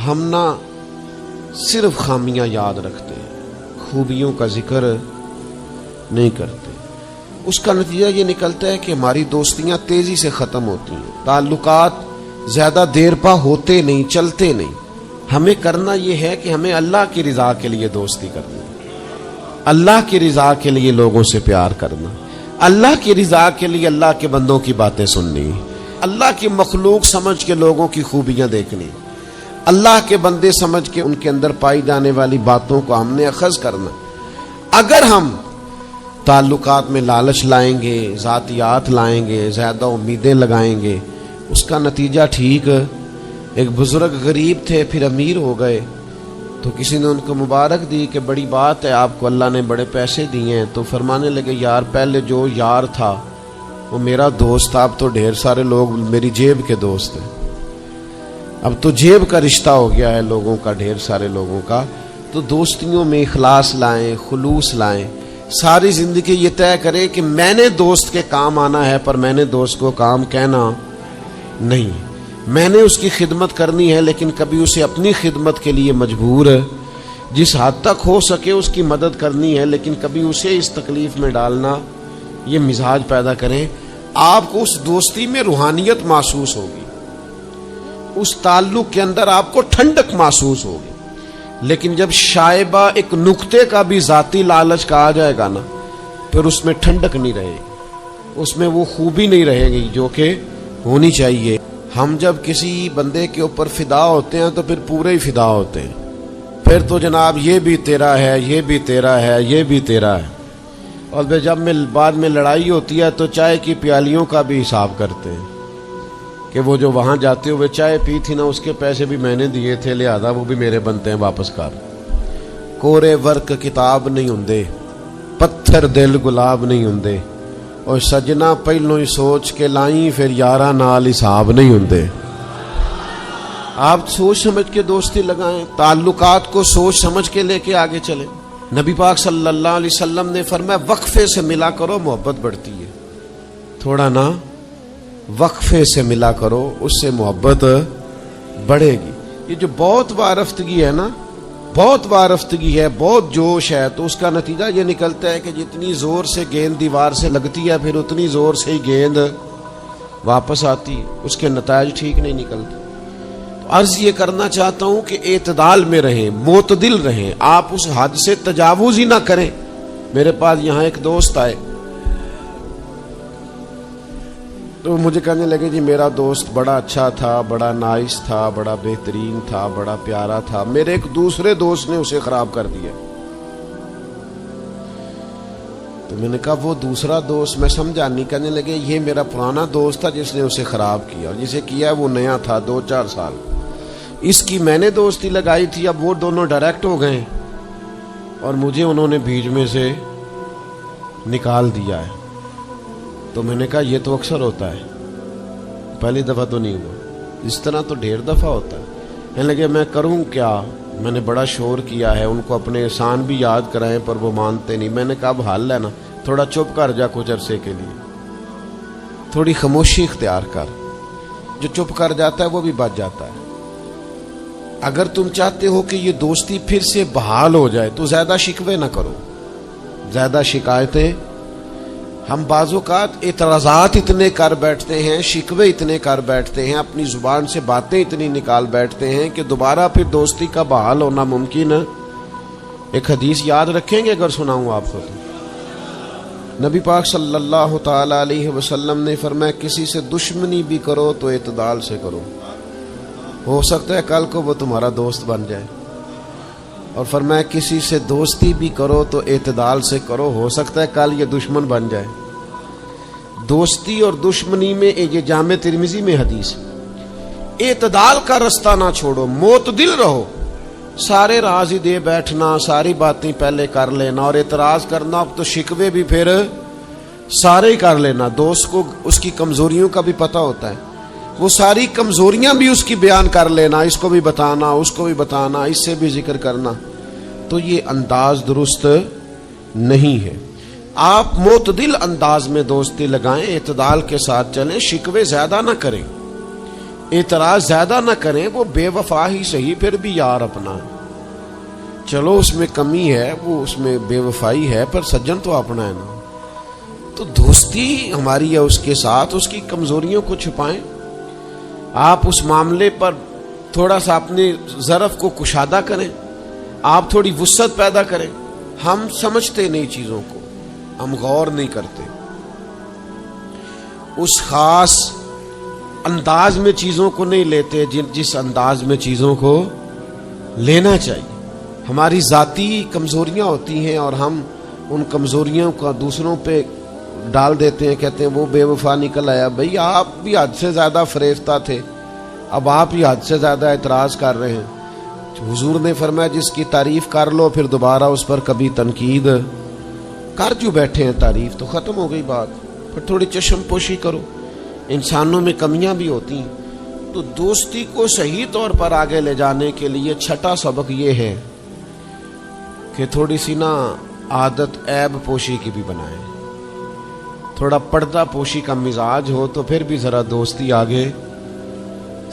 ہم نہ صرف خامیاں یاد رکھتے ہیں، خوبیوں کا ذکر نہیں کرتے، اس کا نتیجہ یہ نکلتا ہے کہ ہماری دوستیاں تیزی سے ختم ہوتی ہیں، تعلقات زیادہ دیر پا ہوتے نہیں، چلتے نہیں۔ ہمیں کرنا یہ ہے کہ ہمیں اللہ کی رضا کے لیے دوستی کرنی، اللہ کی رضا کے لیے لوگوں سے پیار کرنا، اللہ کی رضا کے لیے اللہ کے بندوں کی باتیں سننی، اللہ کی مخلوق سمجھ کے لوگوں کی خوبیاں دیکھنی، اللہ کے بندے سمجھ کے ان کے اندر پائی جانے والی باتوں کو ہم نے اخذ کرنا۔ اگر ہم تعلقات میں لالچ لائیں گے، ذاتیات لائیں گے، زیادہ امیدیں لگائیں گے، اس کا نتیجہ ٹھیک ایک بزرگ غریب تھے پھر امیر ہو گئے، تو کسی نے ان کو مبارک دی کہ بڑی بات ہے، آپ کو اللہ نے بڑے پیسے دیے ہیں، تو فرمانے لگے یار پہلے جو یار تھا وہ میرا دوست تھا، اب تو ڈھیر سارے لوگ میری جیب کے دوست ہیں، اب تو جیب کا رشتہ ہو گیا ہے لوگوں کا، ڈھیر سارے لوگوں کا۔ تو دوستیوں میں اخلاص لائیں، خلوص لائیں، ساری زندگی یہ طے کرے کہ میں نے دوست کے کام آنا ہے، پر میں نے دوست کو کام کہنا نہیں، میں نے اس کی خدمت کرنی ہے لیکن کبھی اسے اپنی خدمت کے لیے مجبور جس حد تک ہو سکے اس کی مدد کرنی ہے، لیکن کبھی اسے اس تکلیف میں ڈالنا، یہ مزاج پیدا کریں۔ آپ کو اس دوستی میں روحانیت محسوس ہوگی، اس تعلق کے اندر آپ کو ٹھنڈک محسوس ہوگی، لیکن جب شائبہ ایک نقطے کا بھی ذاتی لالچ کا آ جائے گا نا، پھر اس میں ٹھنڈک نہیں رہے گی، اس میں وہ خوبی نہیں رہے گی جو کہ ہونی چاہیے۔ ہم جب کسی بندے کے اوپر فدا ہوتے ہیں تو پھر پورے ہی فدا ہوتے ہیں، پھر تو جناب یہ بھی تیرا ہے، یہ بھی تیرا ہے، یہ بھی تیرا ہے، اور جب بعد میں لڑائی ہوتی ہے تو چائے کی پیالیوں کا بھی حساب کرتے ہیں کہ وہ جو وہاں جاتے ہوئے چائے پی تھی نا، اس کے پیسے بھی میں نے دیے تھے، لہذا وہ بھی میرے بنتے ہیں، واپس کر۔ کورے ورک کتاب نہیں ہوندے، پتھر دل گلاب نہیں ہوندے، اور سجنا پہلوں ہی سوچ کے لائیں، پھر یاراں نال حساب نہیں ہوندے۔ آپ سوچ سمجھ کے دوستی لگائیں، تعلقات کو سوچ سمجھ کے لے کے آگے چلیں۔ نبی پاک صلی اللہ علیہ وسلم نے فرمایا وقفے سے ملا کرو، محبت بڑھتی ہے، تھوڑا نا وقفے سے ملا کرو، اس سے محبت بڑھے گی۔ یہ جو بہت وارفتگی ہے نا، بہت وارفتگی ہے، بہت جوش ہے، تو اس کا نتیجہ یہ نکلتا ہے کہ جتنی زور سے گیند دیوار سے لگتی ہے پھر اتنی زور سے ہی گیند واپس آتی ہے، اس کے نتائج ٹھیک نہیں نکلتے۔ تو عرض یہ کرنا چاہتا ہوں کہ اعتدال میں رہیں، معتدل رہیں، آپ اس حد سے تجاوز ہی نہ کریں۔ میرے پاس یہاں ایک دوست آئے تو مجھے کہنے لگے جی میرا دوست بڑا اچھا تھا، بڑا نائس تھا، بڑا بہترین تھا، بڑا پیارا تھا، میرے ایک دوسرے دوست نے اسے خراب کر دیا۔ تو میں نے کہا وہ دوسرا دوست، میں سمجھا نہیں۔ کہنے لگے یہ میرا پرانا دوست تھا جس نے اسے خراب کیا، اور جسے کیا وہ نیا تھا، 2-4 سال، اس کی میں نے دوستی لگائی تھی، اب وہ دونوں ڈائریکٹ ہو گئے اور مجھے انہوں نے بیچ میں سے نکال دیا ہے۔ تو میں نے کہا یہ تو اکثر ہوتا ہے، پہلی دفعہ تو نہیں ہوا، اس طرح تو ڈھیر دفعہ ہوتا ہے۔ کہنے لگے میں کروں کیا، میں نے بڑا شور کیا ہے، ان کو اپنے احسان بھی یاد کرائیں پر وہ مانتے نہیں۔ میں نے کہا اب حل ہے نا، تھوڑا چپ کر جا کچھ عرصے کے لیے، تھوڑی خاموشی اختیار کر، جو چپ کر جاتا ہے وہ بھی بچ جاتا ہے۔ اگر تم چاہتے ہو کہ یہ دوستی پھر سے بحال ہو جائے تو زیادہ شکوے نہ کرو، زیادہ شکایتیں۔ ہم بعض اوقات اعتراضات اتنے کر بیٹھتے ہیں، شکوے اتنے کر بیٹھتے ہیں، اپنی زبان سے باتیں اتنی نکال بیٹھتے ہیں کہ دوبارہ پھر دوستی کا بحال ہونا ممکن ہے۔ ایک حدیث یاد رکھیں گے اگر سناؤں آپ کو تو؟ نبی پاک صلی اللہ تعالی علیہ وسلم نے فرمایا کسی سے دشمنی بھی کرو تو اعتدال سے کرو، ہو سکتا ہے کل کو وہ تمہارا دوست بن جائے، اور فرمایا کسی سے دوستی بھی کرو تو اعتدال سے کرو، ہو سکتا ہے کل یہ دشمن بن جائے۔ دوستی اور دشمنی میں یہ جامع ترمذی میں حدیث، اعتدال کا رستہ نہ چھوڑو، معتدل رہو، سارے راز ہی دے بیٹھنا، ساری باتیں پہلے کر لینا اور اعتراض کرنا، اب تو شکوے بھی پھر سارے ہی کر لینا۔ دوست کو اس کی کمزوریوں کا بھی پتہ ہوتا ہے، وہ ساری کمزوریاں بھی اس کی بیان کر لینا، اس کو بھی بتانا، اس کو بھی بتانا، اس سے بھی ذکر کرنا، تو یہ انداز درست نہیں ہے۔ آپ معتدل انداز میں دوستی لگائیں، اعتدال کے ساتھ چلیں، شکوے زیادہ نہ کریں۔ اعتراض زیادہ نہ کریں، وہ بے وفا ہی صحیح پھر بھی یار اپنا ہے، چلو اس میں کمی ہے، وہ اس میں بے وفائی ہے، پر سجن تو اپنا ہے نا۔ تو دوستی ہماری ہے اس کے ساتھ، اس کی کمزوریوں کو چھپائیں، آپ اس معاملے پر تھوڑا سا اپنے ظرف کو کشادہ کریں، آپ تھوڑی وسعت پیدا کریں۔ ہم سمجھتے نہیں چیزوں کو، ہم غور نہیں کرتے، اس خاص انداز میں چیزوں کو نہیں لیتے جس انداز میں چیزوں کو لینا چاہیے۔ ہماری ذاتی کمزوریاں ہوتی ہیں اور ہم ان کمزوریوں کا دوسروں پہ ڈال دیتے ہیں، کہتے ہیں وہ بے وفا نکل آیا۔ بھئی آپ بھی حد سے زیادہ فریفتہ تھے، اب آپ ہی حد سے زیادہ اعتراض کر رہے ہیں۔ حضور نے فرمایا جس کی تعریف کر لو پھر دوبارہ اس پر کبھی تنقید کر جو بیٹھے ہیں، تعریف تو ختم ہو گئی بات، پھر تھوڑی چشم پوشی کرو۔ انسانوں میں کمیاں بھی ہوتی ہیں، تو دوستی کو صحیح طور پر آگے لے جانے کے لیے چھٹا سبق یہ ہے کہ تھوڑی سی نا عادت عیب پوشی کی بھی بنائیں، تھوڑا پردہ پوشی کا مزاج ہو تو پھر بھی ذرا دوستی آگے۔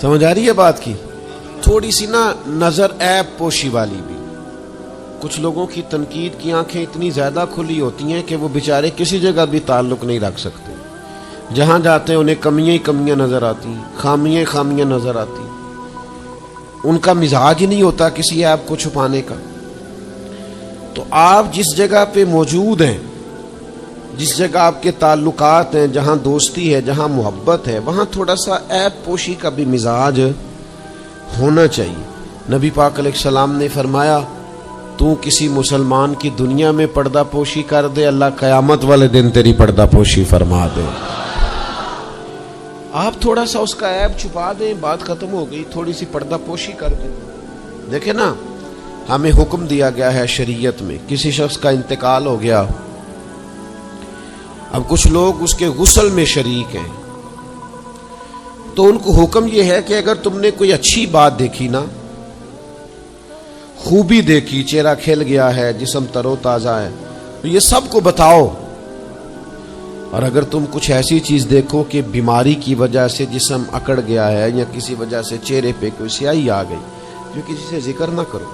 سمجھ آ رہی ہے بات کی؟ تھوڑی سی نا نظر عیب پوشی والی بھی۔ کچھ لوگوں کی تنقید کی آنکھیں اتنی زیادہ کھلی ہوتی ہیں کہ وہ بیچارے کسی جگہ بھی تعلق نہیں رکھ سکتے، جہاں جاتے ہیں انہیں کمیاں ہی کمیاں نظر آتی، خامیاں خامیاں نظر آتی، ان کا مزاج ہی نہیں ہوتا کسی عیب کو چھپانے کا۔ تو آپ جس جگہ پہ موجود ہیں، جس جگہ آپ کے تعلقات ہیں، جہاں دوستی ہے، جہاں محبت ہے، وہاں تھوڑا سا عیب پوشی کا بھی مزاج ہونا چاہیے۔ نبی پاک علیہ السلام نے فرمایا تو کسی مسلمان کی دنیا میں پردہ پوشی کر دے، اللہ قیامت والے دن تیری پردہ پوشی فرما دے۔ آپ تھوڑا سا اس کا عیب چھپا دیں، بات ختم ہو گئی، تھوڑی سی پردہ پوشی کر دیں۔ دیکھیں نا، ہمیں حکم دیا گیا ہے شریعت میں، کسی شخص کا انتقال ہو گیا، اب کچھ لوگ اس کے غسل میں شریک ہیں، تو ان کو حکم یہ ہے کہ اگر تم نے کوئی اچھی بات دیکھی نا، خوبی دیکھی، چہرہ کھل گیا ہے، جسم تر و تازہ ہے، تو یہ سب کو بتاؤ، اور اگر تم کچھ ایسی چیز دیکھو کہ بیماری کی وجہ سے جسم اکڑ گیا ہے یا کسی وجہ سے چہرے پہ کوئی سیاہی آ گئی، جو کسی سے ذکر نہ کرو۔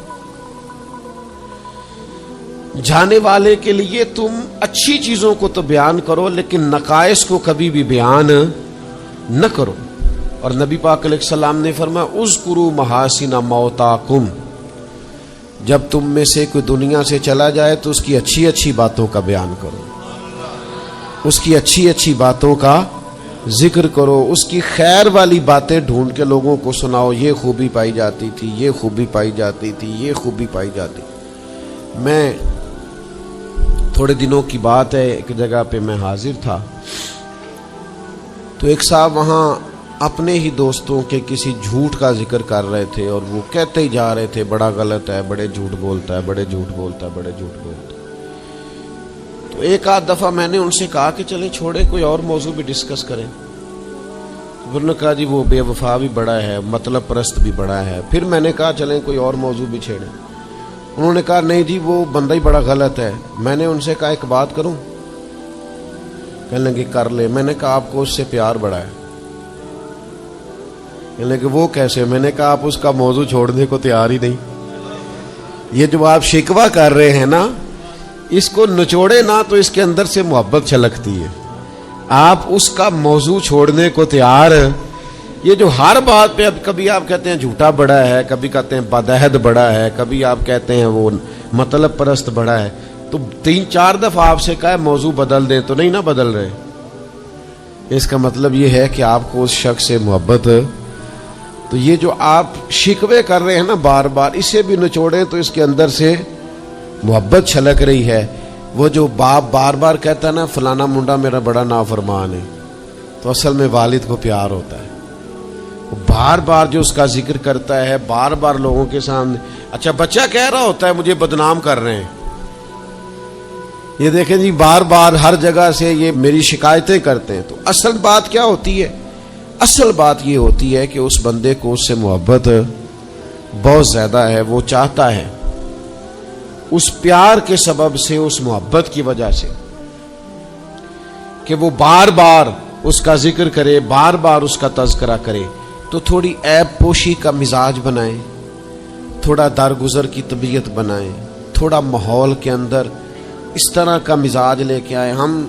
جانے والے کے لیے تم اچھی چیزوں کو تو بیان کرو، لیکن نقائص کو کبھی بھی بیان نہ کرو۔ اور نبی پاک علیہ السلام نے فرمایا اذکروا محاسن موتاکم، جب تم میں سے کوئی دنیا سے چلا جائے تو اس کی اچھی اچھی باتوں کا بیان کرو، اس کی اچھی اچھی باتوں کا ذکر کرو، اس کی خیر والی باتیں ڈھونڈ کے لوگوں کو سناؤ، یہ خوبی پائی جاتی تھی، یہ خوبی پائی جاتی تھی، یہ خوبی پائی جاتی۔ میں تھوڑے دنوں کی بات ہے، ایک جگہ پہ میں حاضر تھا، تو ایک صاحب وہاں اپنے ہی دوستوں کے کسی جھوٹ کا ذکر کر رہے تھے، اور وہ کہتے ہی جا رہے تھے بڑا غلط ہے، بڑے جھوٹ بولتا ہے، بڑے جھوٹ بولتا ہے، بڑے جھوٹ بولتا ہے۔ تو ایک آدھ دفعہ میں نے ان سے کہا کہ چلیں چھوڑے، کوئی اور موضوع بھی ڈسکس کریں۔ انہوں نے کہا جی وہ بے وفا بھی بڑا ہے، مطلب پرست بھی بڑا ہے۔ پھر میں نے کہا چلیں کوئی اور موضوع بھی چھیڑیں۔ انہوں نے کہا نہیں جی وہ بندہ ہی بڑا غلط ہے۔ میں نے ان سے کہا ایک بات کروں؟ کہنے لگے کر لے۔ میں نے کہا آپ کو اس سے پیار بڑا ہے؟ کہنے لگے وہ کیسے؟ میں نے کہا آپ اس کا موضوع چھوڑنے کو تیار ہی نہیں۔ یہ جو آپ شکوہ کر رہے ہیں نا، اس کو نچوڑے نا تو اس کے اندر سے محبت چھلکتی ہے۔ آپ اس کا موضوع چھوڑنے کو تیار، یہ جو ہر بات پہ اب کبھی آپ کہتے ہیں جھوٹا بڑا ہے، کبھی کہتے ہیں بدعہد بڑا ہے، کبھی آپ کہتے ہیں وہ مطلب پرست بڑا ہے، تو 3-4 دفعہ آپ سے کہا موضوع بدل دیں تو نہیں نا بدل رہے۔ اس کا مطلب یہ ہے کہ آپ کو اس شخص سے محبت، تو یہ جو آپ شکوے کر رہے ہیں نا بار بار، اسے بھی نچوڑیں تو اس کے اندر سے محبت چھلک رہی ہے۔ وہ جو باپ بار بار کہتا ہے نا فلانا منڈا میرا بڑا نافرمان ہے، تو اصل میں والد کو پیار ہوتا ہے۔ وہ بار بار جو اس کا ذکر کرتا ہے، بار بار لوگوں کے سامنے، اچھا بچہ کہہ رہا ہوتا ہے مجھے بدنام کر رہے ہیں، یہ دیکھیں جی بار بار ہر جگہ سے یہ میری شکایتیں کرتے ہیں۔ تو اصل بات کیا ہوتی ہے؟ اصل بات یہ ہوتی ہے کہ اس بندے کو اس سے محبت بہت زیادہ ہے، وہ چاہتا ہے اس پیار کے سبب سے، اس محبت کی وجہ سے کہ وہ بار بار اس کا ذکر کرے، بار بار اس کا تذکرہ کرے۔ تو تھوڑی عیب پوشی کا مزاج بنائیں، تھوڑا درگزر کی طبیعت بنائیں، تھوڑا ماحول کے اندر اس طرح کا مزاج لے کے آئے۔ ہم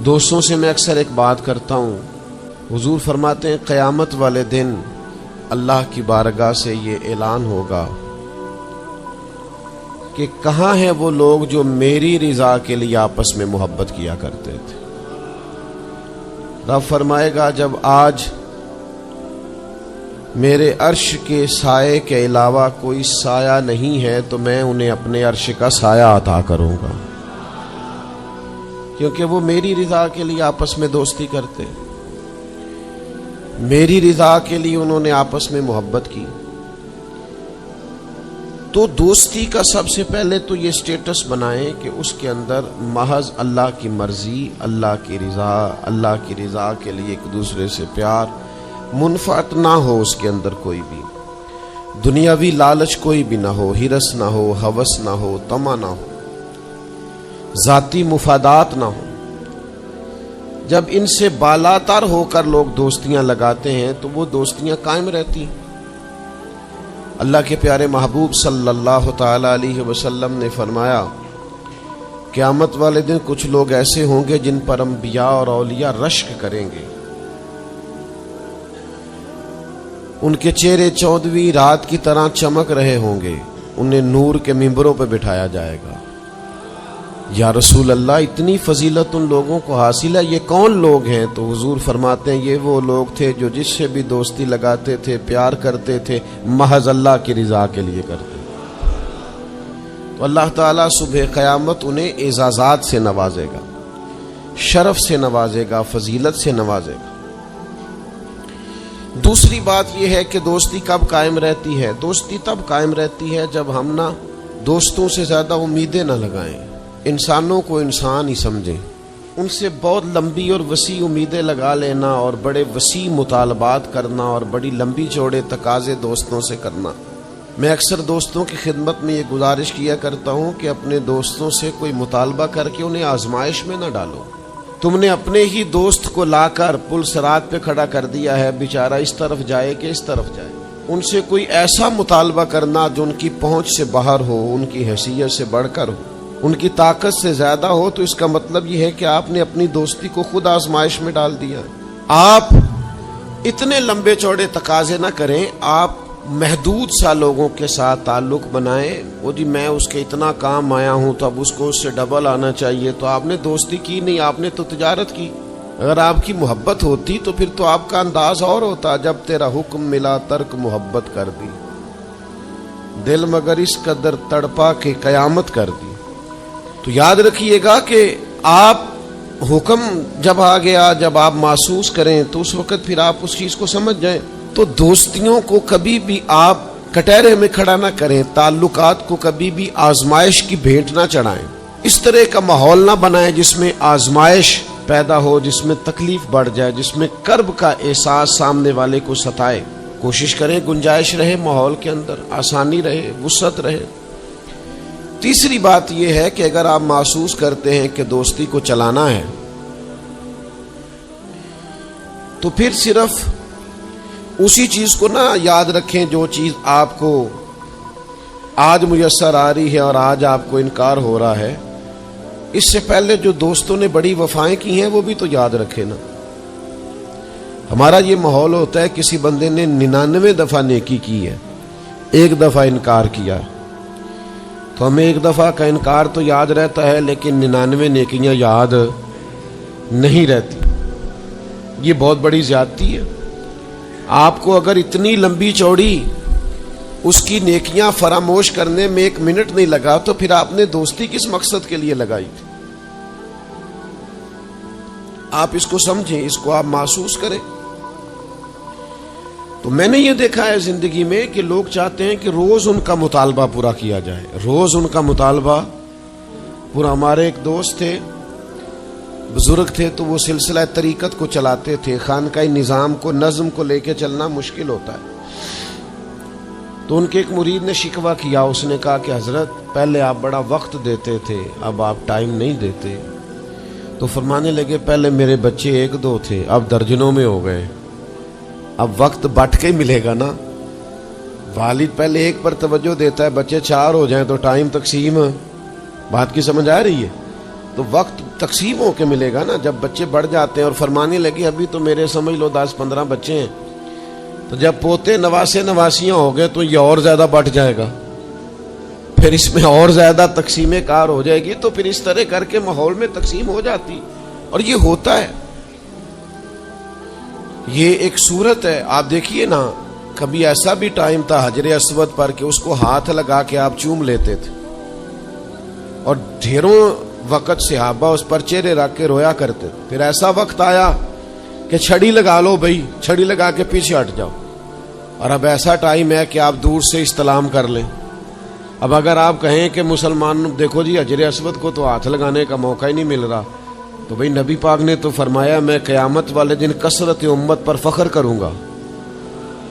دوستوں سے میں اکثر ایک بات کرتا ہوں، حضور فرماتے ہیں قیامت والے دن اللہ کی بارگاہ سے یہ اعلان ہوگا کہ کہاں ہیں وہ لوگ جو میری رضا کے لیے آپس میں محبت کیا کرتے تھے۔ رب فرمائے گا جب آج میرے عرش کے سائے کے علاوہ کوئی سایہ نہیں ہے تو میں انہیں اپنے عرش کا سایہ عطا کروں گا، کیونکہ وہ میری رضا کے لیے آپس میں دوستی کرتے، میری رضا کے لیے انہوں نے آپس میں محبت کی۔ تو دوستی کا سب سے پہلے تو یہ سٹیٹس بنائیں کہ اس کے اندر محض اللہ کی مرضی، اللہ کی رضا کے لیے ایک دوسرے سے پیار، منفعت نہ ہو اس کے اندر کوئی بھی، دنیاوی لالچ کوئی بھی نہ ہو، ہرس نہ ہو، ہوس نہ ہو، طمع نہ ہو، ذاتی مفادات نہ ہو۔ جب ان سے بالاتر ہو کر لوگ دوستیاں لگاتے ہیں تو وہ دوستیاں قائم رہتی۔ اللہ کے پیارے محبوب صلی اللہ تعالی علیہ وسلم نے فرمایا قیامت والے دن کچھ لوگ ایسے ہوں گے جن پر انبیاء اور اولیاء رشک کریں گے، ان کے چہرے 14ویں رات کی طرح چمک رہے ہوں گے، انہیں نور کے ممبروں پہ بٹھایا جائے گا۔ یا رسول اللہ اتنی فضیلت ان لوگوں کو حاصل ہے، یہ کون لوگ ہیں؟ تو حضور فرماتے ہیں یہ وہ لوگ تھے جو جس سے بھی دوستی لگاتے تھے، پیار کرتے تھے، محض اللہ کی رضا کے لیے کرتے۔ تو اللہ تعالیٰ صبح قیامت انہیں اعزازات سے نوازے گا، شرف سے نوازے گا، فضیلت سے نوازے گا۔ دوسری بات یہ ہے کہ دوستی کب قائم رہتی ہے؟ دوستی تب قائم رہتی ہے جب ہم دوستوں سے زیادہ امیدیں نہ لگائیں، انسانوں کو انسان ہی سمجھیں، ان سے بہت لمبی اور وسیع امیدیں لگا لینا اور بڑے وسیع مطالبات کرنا اور بڑی لمبی چوڑے تقاضے دوستوں سے کرنا۔ میں اکثر دوستوں کی خدمت میں یہ گزارش کیا کرتا ہوں کہ اپنے دوستوں سے کوئی مطالبہ کر کے انہیں آزمائش میں نہ ڈالو۔ تم نے اپنے ہی دوست کو لا کر پل صراط پہ کھڑا کر دیا ہے، بیچارہ اس طرف جائے کہ اس طرف جائے۔ ان سے کوئی ایسا مطالبہ کرنا جو ان کی پہنچ سے باہر ہو، ان کی حیثیت سے بڑھ کر ہو، ان کی طاقت سے زیادہ ہو، تو اس کا مطلب یہ ہے کہ آپ نے اپنی دوستی کو خود آزمائش میں ڈال دیا۔ آپ اتنے لمبے چوڑے تقاضے نہ کریں، آپ محدود سا لوگوں کے ساتھ تعلق بنائیں۔ وہ جی میں اس کے اتنا کام آیا ہوں تو اب اس کو اس سے ڈبل آنا چاہیے، تو آپ نے دوستی کی نہیں، آپ نے تو تجارت کی۔ اگر آپ کی محبت ہوتی تو پھر تو آپ کا انداز اور ہوتا، جب تیرا حکم ملا ترک محبت کر دی، دل مگر اس قدر تڑپا کہ قیامت کر دی۔ تو یاد رکھیے گا کہ آپ حکم جب آ گیا، جب آپ محسوس کریں تو اس وقت پھر آپ اس چیز کو سمجھ جائیں۔ تو دوستیوں کو کبھی بھی آپ کٹہرے میں کھڑا نہ کریں، تعلقات کو کبھی بھی آزمائش کی بھیٹ نہ چڑھائیں، اس طرح کا ماحول نہ بنائیں جس میں آزمائش پیدا ہو، جس میں تکلیف بڑھ جائے، جس میں کرب کا احساس سامنے والے کو ستائے۔ کوشش کریں گنجائش رہے ماحول کے اندر، آسانی رہے، وسعت رہے۔ تیسری بات یہ ہے کہ اگر آپ محسوس کرتے ہیں کہ دوستی کو چلانا ہے تو پھر صرف اسی چیز کو نہ یاد رکھیں جو چیز آپ کو آج میسر آ رہی ہے اور آج آپ کو انکار ہو رہا ہے، اس سے پہلے جو دوستوں نے بڑی وفائیں کی ہیں وہ بھی تو یاد رکھیں نا۔ ہمارا یہ ماحول ہوتا ہے کسی بندے نے 99 دفعہ نیکی کی ہے، ایک دفعہ انکار کیا، تو ہمیں ایک دفعہ کا انکار تو یاد رہتا ہے لیکن 99 نیکیاں یاد نہیں رہتی۔ یہ بہت بڑی زیادتی ہے۔ آپ کو اگر اتنی لمبی چوڑی اس کی نیکیاں فراموش کرنے میں 1 منٹ نہیں لگا تو پھر آپ نے دوستی کس مقصد کے لیے لگائی تھی؟ آپ اس کو سمجھیں، اس کو آپ محسوس کریں۔ تو میں نے یہ دیکھا ہے زندگی میں کہ لوگ چاہتے ہیں کہ روز ان کا مطالبہ پورا کیا جائے، روز ان کا مطالبہ پورا۔ ہمارے ایک دوست تھے، بزرگ تھے، تو وہ سلسلہ طریقت کو چلاتے تھے، خانقاہی نظام کو، نظم کو لے کے چلنا مشکل ہوتا ہے۔ تو ان کے ایک مرید نے شکوہ کیا، اس نے کہا کہ حضرت پہلے آپ بڑا وقت دیتے تھے، اب آپ ٹائم نہیں دیتے۔ تو فرمانے لگے پہلے میرے بچے 1-2 تھے، اب درجنوں میں ہو گئے، اب وقت بٹ کے ملے گا نا۔ والد پہلے ایک پر توجہ دیتا ہے، بچے 4 ہو جائیں تو ٹائم تقسیم، بات کی سمجھ آ رہی ہے؟ تو وقت تقسیم ہو کے ملے گا نا جب بچے بڑھ جاتے ہیں۔ اور فرمانے لگے ابھی تو میرے سمجھ لو 10-15 بچے ہیں، تو جب پوتے نواسے نواسیاں ہو گئے تو یہ اور زیادہ بٹ جائے گا، پھر اس میں اور زیادہ تقسیم کار ہو جائے گی، تو پھر اس طرح کر کے ماحول میں تقسیم ہو جاتی، اور یہ ہوتا ہے۔ یہ ایک صورت ہے، آپ دیکھیے نا، کبھی ایسا بھی ٹائم تھا حجر اسود پر کہ اس کو ہاتھ لگا کے آپ چوم لیتے تھے، اور ڈھیروں وقت صحابہ اس پر چہرے رکھ کے رویا کرتے تھے۔ پھر ایسا وقت آیا کہ چھڑی لگا لو بھائی، چھڑی لگا کے پیچھے ہٹ جاؤ، اور اب ایسا ٹائم ہے کہ آپ دور سے استلام کر لیں۔ اب اگر آپ کہیں کہ مسلمان دیکھو جی حجر اسود کو تو ہاتھ لگانے کا موقع ہی نہیں مل رہا، تو بھئی نبی پاک نے تو فرمایا میں قیامت والے دن کثرت امت پر فخر کروں گا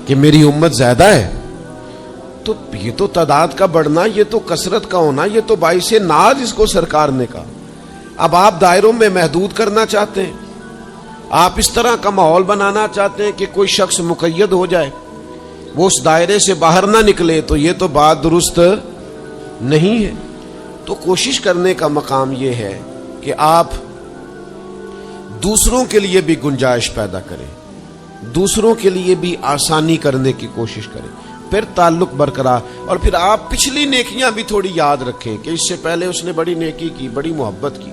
کہ میری امت زیادہ ہے۔ تو یہ تو تعداد کا بڑھنا، یہ تو کثرت کا ہونا، یہ تو باعث ناز اس کو سرکار نے کہا۔ اب آپ دائروں میں محدود کرنا چاہتے ہیں، آپ اس طرح کا ماحول بنانا چاہتے ہیں کہ کوئی شخص مقید ہو جائے، وہ اس دائرے سے باہر نہ نکلے، تو یہ تو بات درست نہیں ہے۔ تو کوشش کرنے کا مقام یہ ہے کہ آپ دوسروں کے لیے بھی گنجائش پیدا کریں، دوسروں کے لیے بھی آسانی کرنے کی کوشش کریں، پھر تعلق برقرار۔ اور پھر آپ پچھلی نیکیاں بھی تھوڑی یاد رکھیں کہ اس سے پہلے اس نے بڑی نیکی کی، بڑی محبت کی،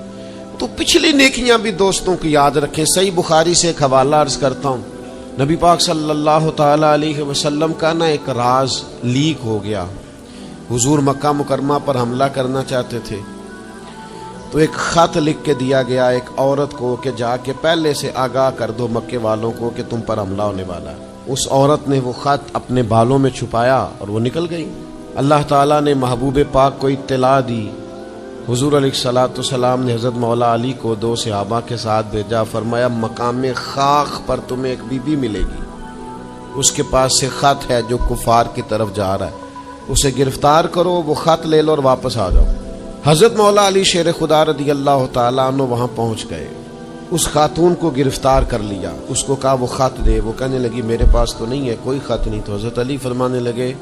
تو پچھلی نیکیاں بھی دوستوں کی یاد رکھیں۔ صحیح بخاری سے ایک حوالہ عرض کرتا ہوں، نبی پاک صلی اللہ تعالی علیہ وسلم کا نا ایک راز لیک ہو گیا۔ حضور مکہ مکرمہ پر حملہ کرنا چاہتے تھے، تو ایک خط لکھ کے دیا گیا ایک عورت کو کہ جا کے پہلے سے آگاہ کر دو مکے والوں کو کہ تم پر حملہ ہونے والا ہے۔ اس عورت نے وہ خط اپنے بالوں میں چھپایا اور وہ نکل گئی۔ اللہ تعالیٰ نے محبوب پاک کو اطلاع دی، حضور علیہ الصلوۃ والسلام نے حضرت مولا علی کو 2 صحابہ کے ساتھ بھیجا، فرمایا مقام خاک پر تمہیں ایک بی بی ملے گی، اس کے پاس سے خط ہے جو کفار کی طرف جا رہا ہے، اسے گرفتار کرو، وہ خط لے لو اور واپس آ جاؤ۔ حضرت مولا علی شیر خدا رضی اللہ تعالیٰ عنہ وہاں پہنچ گئے، اس خاتون کو گرفتار کر لیا، اس کو کہا وہ خط دے، وہ کہنے لگی میرے پاس تو نہیں ہے، کوئی خط نہیں۔ تو حضرت علی فرمانے لگے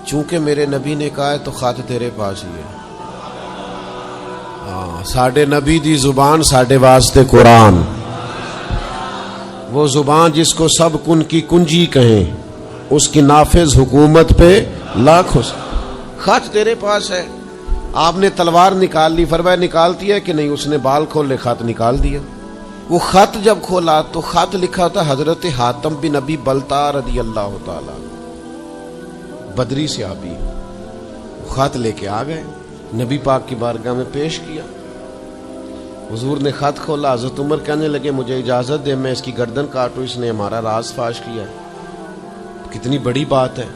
چونکہ میرے نبی نے کہا ہے تو خط تیرے پاس ہی ہے۔ ساڈے نبی دی زبان ساڈے واسطے قرآن، وہ زبان جس کو سب کن کی کنجی کہیں، اس کی نافذ حکومت پہ لاکھوں۔ خط تیرے پاس ہے۔ آپ نے تلوار نکال لی، فرمایا نکالتی ہے کہ نہیں؟ اس نے بال کھولے، خط نکال دیا۔ وہ خط جب کھولا تو خط لکھا تھا حضرت حاتم بن ابی بلتع رضی اللہ تعالی، بدری صحابی۔ خط لے کے آ گئے، نبی پاک کی بارگاہ میں پیش کیا۔ حضور نے خط کھولا، حضرت عمر کہنے لگے مجھے اجازت دے میں اس کی گردن کاٹوں، اس نے ہمارا راز فاش کیا ہے۔ کتنی بڑی بات ہے۔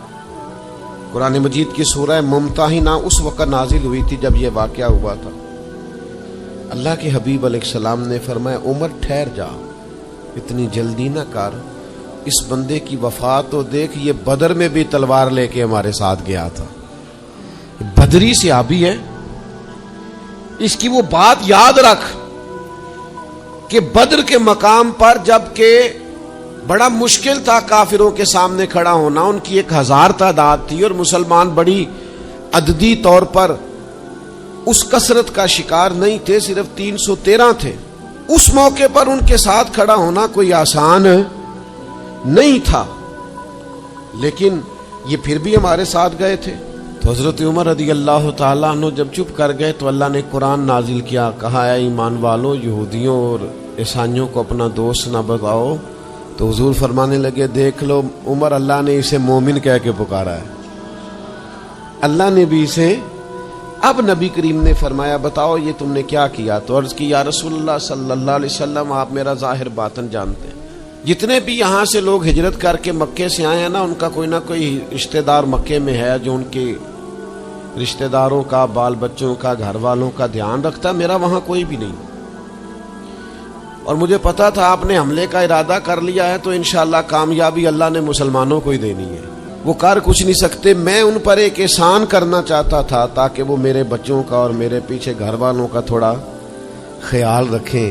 قرآن مجید کی سورہ ممتحنہ اس وقت نازل ہوئی تھی جب یہ واقعہ ہوا تھا۔ اللہ کے حبیب علیہ السلام نے فرمایا عمر ٹھہر جا، اتنی جلدی نہ کر، اس بندے کی وفات تو دیکھ، یہ بدر میں بھی تلوار لے کے ہمارے ساتھ گیا تھا، بدری صحابی ہے، اس کی وہ بات یاد رکھ کہ بدر کے مقام پر جب کہ بڑا مشکل تھا کافروں کے سامنے کھڑا ہونا، ان کی 1000 تعداد تھی اور مسلمان بڑی عددی طور پر اس کثرت کا شکار نہیں تھے، صرف 313 تھے۔ اس موقع پر ان کے ساتھ کھڑا ہونا کوئی آسان نہیں تھا، لیکن یہ پھر بھی ہمارے ساتھ گئے تھے۔ تو حضرت عمر رضی اللہ تعالیٰ عنہ جب چپ کر گئے تو اللہ نے قرآن نازل کیا، کہا اے ایمان والو یہودیوں اور عیسائیوں کو اپنا دوست نہ بتاؤ۔ تو حضور فرمانے لگے دیکھ لو عمر، اللہ نے اسے مومن کہہ کے پکارا ہے، اللہ نے بھی اسے۔ اب نبی کریم نے فرمایا بتاؤ یہ تم نے کیا کیا؟ تو عرض کی یا رسول اللہ صلی اللہ علیہ وسلم آپ میرا ظاہر باطن جانتے ہیں، جتنے بھی یہاں سے لوگ ہجرت کر کے مکے سے آئے ہیں نا، ان کا کوئی نہ کوئی رشتہ دار مکے میں ہے جو ان کے رشتہ داروں کا، بال بچوں کا، گھر والوں کا دھیان رکھتا، میرا وہاں کوئی بھی نہیں۔ اور مجھے پتا تھا آپ نے حملے کا ارادہ کر لیا ہے تو انشاءاللہ کامیابی اللہ نے مسلمانوں کو ہی دینی ہے، وہ کر کچھ نہیں سکتے۔ میں ان پر ایک احسان کرنا چاہتا تھا تاکہ وہ میرے بچوں کا اور میرے پیچھے گھر والوں کا تھوڑا خیال رکھیں۔